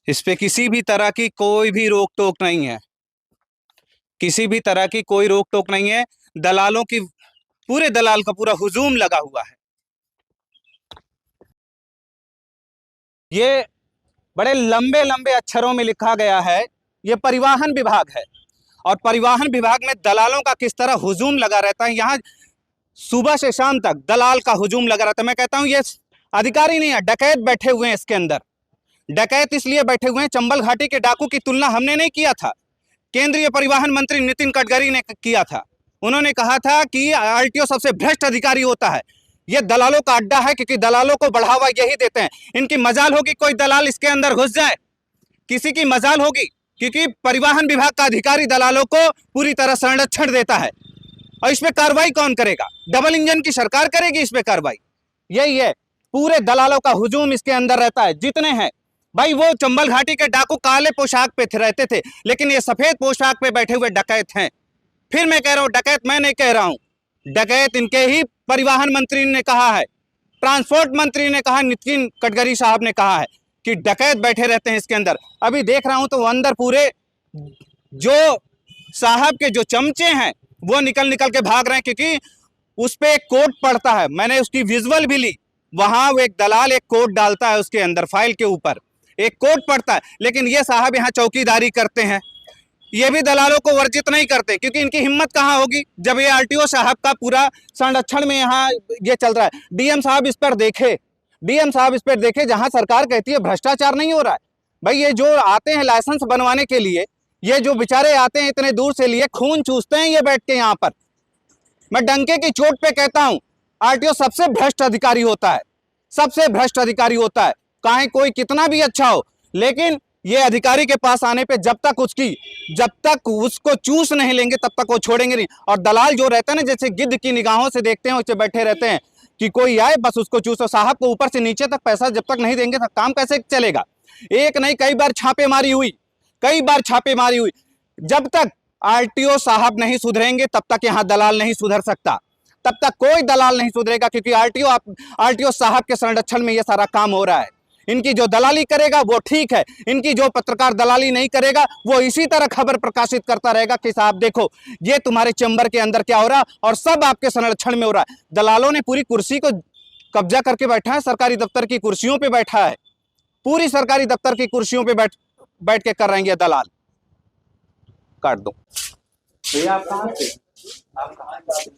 इस पे किसी भी तरह की कोई भी रोक टोक नहीं है, किसी भी तरह की कोई रोक टोक नहीं है। दलालों की, पूरे दलाल का पूरा हुजूम लगा हुआ है। ये बड़े लंबे लंबे अक्षरों में लिखा गया है, ये परिवहन विभाग है और परिवहन विभाग में दलालों का किस तरह हुजूम लगा रहता है। यहाँ सुबह से शाम तक दलाल का हुजूम लगा रहता है। मैं कहता हूँ ये अधिकारी नहीं है, डकैत बैठे हुए हैं इसके अंदर। डकैत इसलिए बैठे हुए हैं, चंबल घाटी के डाकू की तुलना हमने नहीं किया था, केंद्रीय परिवहन मंत्री नितिन गडकरी ने किया था। उन्होंने कहा था कि आरटीओ सबसे भ्रष्ट अधिकारी होता है, ये दलालों का अड्डा है, क्योंकि दलालों को बढ़ावा यही देते हैं। इनकी मजाल होगी कोई दलाल इसके अंदर घुस जाए, किसी की मजाल होगी, क्योंकि परिवहन विभाग का अधिकारी दलालों को पूरी तरह संरक्षण देता है। और इस पे कार्रवाई कौन करेगा? डबल इंजन की सरकार करेगी इस पे कार्रवाई। यही है, पूरे दलालों का हुजूम इसके अंदर रहता है, जितने हैं। भाई वो चंबल घाटी के डाकू काले पोशाक पे रहते थे, लेकिन ये सफेद पोशाक पे बैठे हुए डकैत हैं। फिर मैं कह रहा हूं, डकैत मैं नहीं कह रहा हूं, डकैत इनके ही परिवहन मंत्री ने कहा है, ट्रांसपोर्ट मंत्री ने कहा, नितिन गडकरी साहब ने कहा है कि डकैत बैठे रहते हैं इसके अंदर। अभी देख रहा हूं तो अंदर पूरे जो साहब के जो चमचे हैं वो निकल निकल के भाग रहे हैं, क्योंकि उस पे एक कोड पड़ता है। मैंने उसकी विजुअल भी ली, वहां वो एक दलाल एक कोड डालता है उसके अंदर, फाइल के ऊपर एक कोड पड़ता है, लेकिन ये साहब यहाँ चौकीदारी करते हैं। ये भी दलालों को वर्जित नहीं करते, क्योंकि इनकी हिम्मत कहाँ होगी जब ये आरटीओ साहब का पूरा संरक्षण में यहाँ ये चल रहा है। डीएम साहब इस पर देखे, डीएम साहब इस पर देखे, जहां सरकार कहती है भ्रष्टाचार नहीं हो रहा है। भाई ये जो आते हैं लाइसेंस बनवाने के लिए, ये जो बेचारे आते हैं इतने दूर से लिए, खून चूसते हैं ये बैठ के यहाँ पर। मैं डंके की चोट पे कहता हूं, आरटीओ सबसे भ्रष्ट अधिकारी होता है, सबसे भ्रष्ट अधिकारी होता है। चाहे कोई कितना भी अच्छा हो, लेकिन ये अधिकारी के पास आने पे जब तक उसको चूस नहीं लेंगे तब तक वो छोड़ेंगे नहीं। और दलाल जो रहता है ना, जैसे गिद्ध की निगाहों से देखते हैं, उससे बैठे रहते हैं कि कोई आए बस उसको चूसो। साहब को ऊपर से नीचे तक पैसा जब तक नहीं देंगे तब काम कैसे चलेगा? एक नहीं कई बार छापेमारी हुई, कई बार छापेमारी हुई। जब तक आरटीओ साहब नहीं सुधरेंगे तब तक यहाँ दलाल नहीं सुधर सकता, तब तक कोई दलाल नहीं सुधरेगा, क्योंकि आरटीओ साहब के संरक्षण में ये सारा काम हो रहा है। इनकी जो दलाली करेगा वो ठीक है, इनकी जो पत्रकार दलाली नहीं करेगा वो इसी तरह खबर प्रकाशित करता रहेगा कि साहब देखो ये तुम्हारे चैम्बर के अंदर क्या हो रहा, और सब आपके संरक्षण में हो रहा है। दलालों ने पूरी कुर्सी को कब्जा करके बैठा है, सरकारी दफ्तर की कुर्सियों पे बैठा है, पूरी सरकारी दफ्तर की कुर्सियों पे बैठ के कर रहे हैं ये दलाल। काट दो भैया। आप कहाँ से? आप कहाँ से?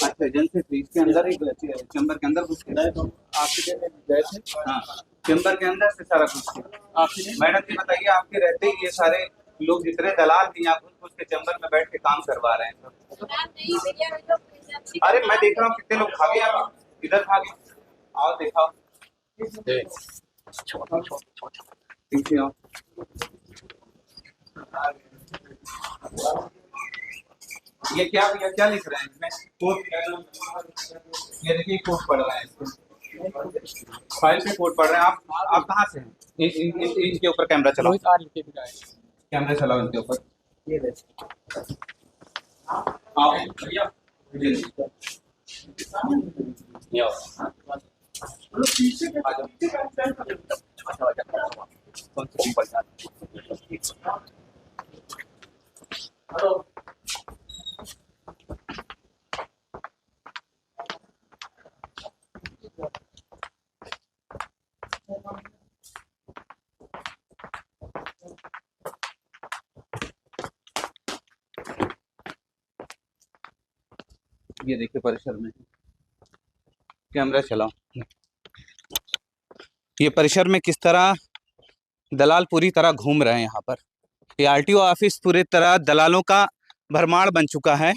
अच्छा, एजेंसी थी इसके अंदर ही चैम्बर के अंदर घुस गए तो आपके गए थे? हाँ, चैम्बर के अंदर से सारा घुस गया। मैडम जी बताइए, आपके रहते ही ये सारे लोग जितने दलाल भी यहाँ घुस के चैम्बर में बैठ के काम करवा रहे हैं। अरे मैं देख रहा हूँ कितने लोग भागे, आप इधर भागे, आओ दिखाओ। पीछे आओ। ये क्या लिख रहे हैं इसमें? कोड, ये देखिए कोड पढ़ रहे हैं, फाइल पे कोड पढ़ रहे हैं। आप कहाँ से हैं? इनके ऊपर कैमरा चलाओ, कैमरा चलाओ इनके ऊपर। ये आओ भैया, हेलो। ये देखिए परिसर में कैमरा चलाओ, ये परिसर में किस तरह दलाल पूरी तरह घूम रहे हैं यहाँ पर। ये आरटीओ ऑफिस पूरी तरह दलालों का भरमार बन चुका है।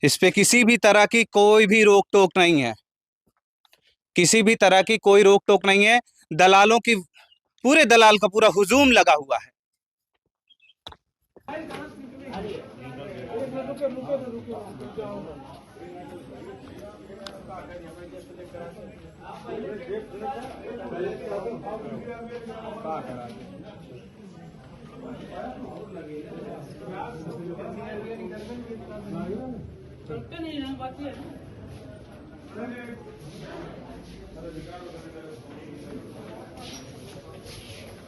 इस पे किसी भी तरह की कोई भी रोक टोक नहीं है, किसी भी तरह की कोई रोक टोक नहीं है। दलालों की, पूरे दलाल का पूरा हुजूम लगा हुआ है। चलते नहीं है बात है।